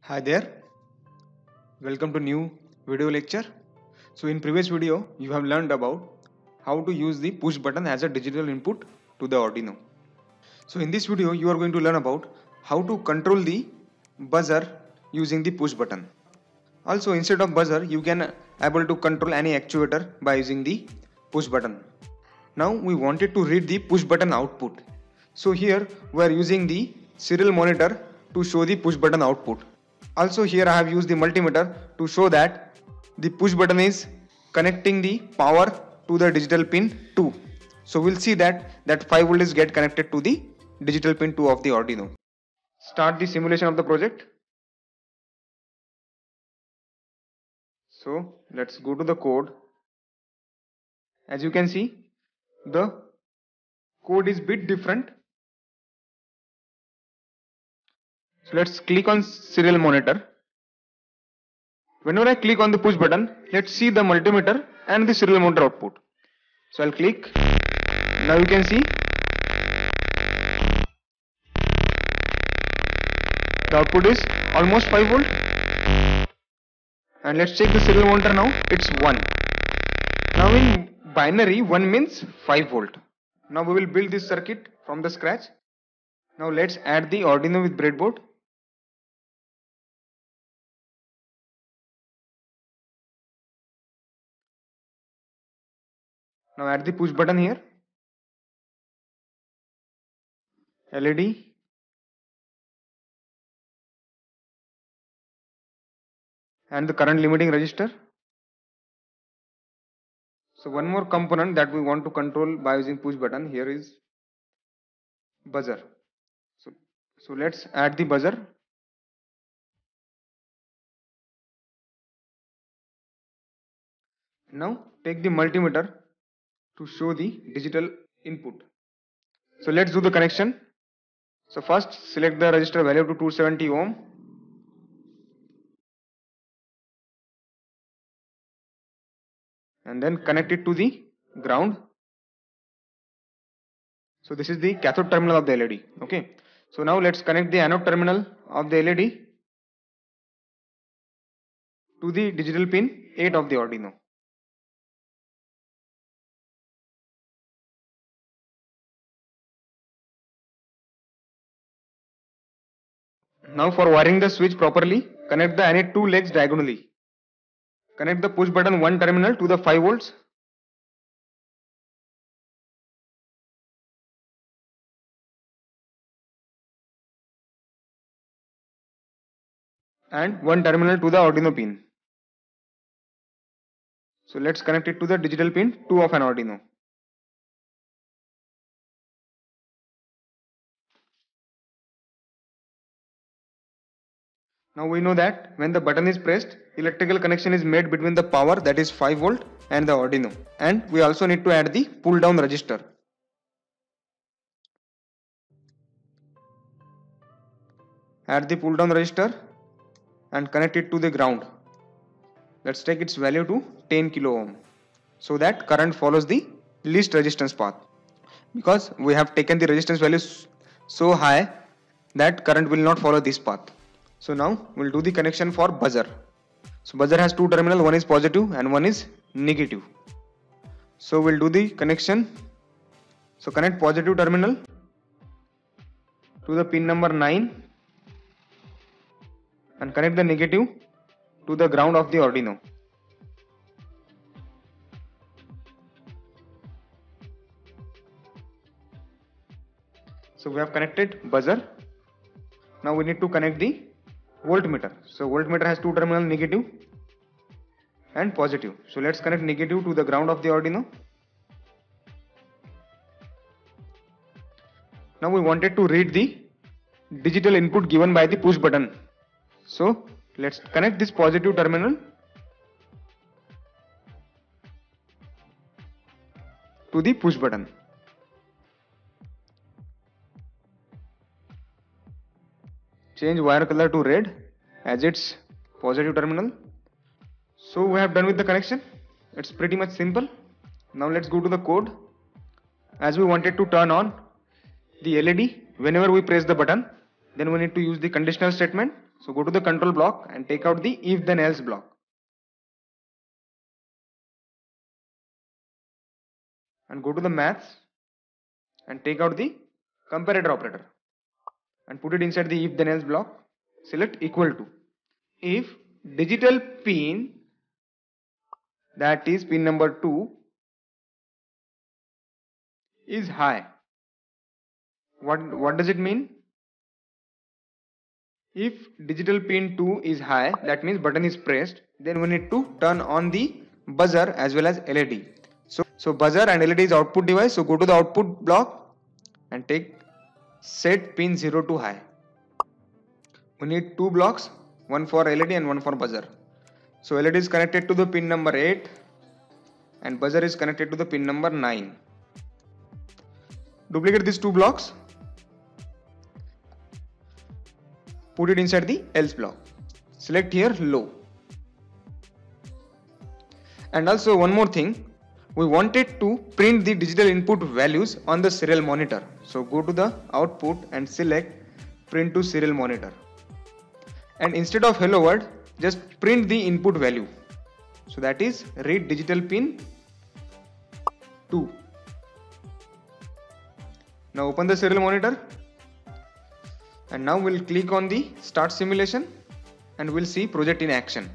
Hi there, welcome to new video lecture. So in previous video you have learned about how to use the push button as a digital input to the Arduino. So in this video you are going to learn about how to control the buzzer using the push button. Also instead of buzzer you can able to control any actuator by using the push button. Now we wanted to read the push button output. So here we are using the serial monitor to show the push button output. Also here I have used the multimeter to show that the push button is connecting the power to the digital pin 2. So we'll see that 5 volt is get connected to the digital pin 2 of the Arduino. Start the simulation of the project. So let's go to the code. As you can see, the code is bit different. So let's click on serial monitor. Whenever I click on the push button, let's see the multimeter and the serial monitor output. So I'll click. Now you can see the output is almost 5 volt. And let's check the serial monitor now. It's 1. Now in binary 1 means 5 volt. Now we will build this circuit from the scratch. Now let's add the Arduino with breadboard. Now add the push button here. LED. And the current limiting resistor. So one more component that we want to control by using push button here is buzzer. So let's add the buzzer. Now take the multimeter to show the digital input. So let's do the connection. So first select the resistor value to 270 ohm. And then connect it to the ground. So this is the cathode terminal of the LED. Okay. So now let's connect the anode terminal of the LED to the digital pin 8 of the Arduino. Now for wiring the switch properly, connect the any two legs diagonally. Connect the push button 1 terminal to the 5 volts. And 1 terminal to the Arduino pin. So let's connect it to the digital pin 2 of an Arduino. Now we know that when the button is pressed, electrical connection is made between the power, that is 5 volt, and the Arduino. And we also need to add the pull down resistor. Add the pull down resistor and connect it to the ground. Let's take its value to 10 kilo ohm so that current follows the least resistance path, because we have taken the resistance values so high that current will not follow this path. So now we'll do the connection for buzzer. So buzzer has two terminals, one is positive and one is negative. So we'll do the connection. So connect positive terminal to the pin number 9 and connect the negative to the ground of the Arduino. So we have connected buzzer. Now we need to connect the voltmeter. So voltmeter has two terminals, negative and positive. So let's connect negative to the ground of the Arduino. Now we wanted to read the digital input given by the push button. So let's connect this positive terminal to the push button. Change wire color to red as its positive terminal. So we have done with the connection. It's pretty much simple. Now let's go to the code. As we wanted to turn on the LED whenever we press the button, then we need to use the conditional statement. So go to the control block and take out the if then else block. And go to the maths and take out the comparator operator and put it inside the if then else block. Select equal to. If digital pin, that is pin number 2, is high. What does it mean? If digital pin 2 is high, that means button is pressed, then we need to turn on the buzzer as well as LED. So buzzer and LED is output device. So go to the output block and take set pin 0 to high. We need 2 blocks, one for LED and one for buzzer. So LED is connected to the pin number 8 and buzzer is connected to the pin number 9. Duplicate these 2 blocks. Put it inside the else block. Select here low. And also one more thing, we wanted to print the digital input values on the serial monitor. So go to the output and select print to serial monitor. And instead of hello world, just print the input value. So that is read digital pin 2. Now open the serial monitor. And now we'll click on the start simulation and we'll see project in action.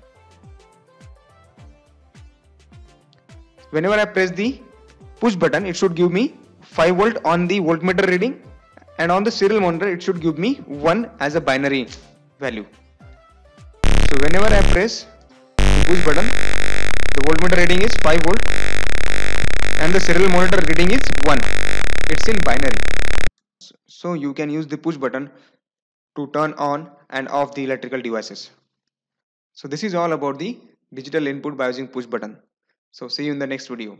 Whenever I press the push button, it should give me 5 volt on the voltmeter reading, and on the serial monitor it should give me 1 as a binary value. So whenever I press the push button, the voltmeter reading is 5 volt and the serial monitor reading is 1. It's in binary. So you can use the push button to turn on and off the electrical devices. So this is all about the digital input by using push button. So see you in the next video.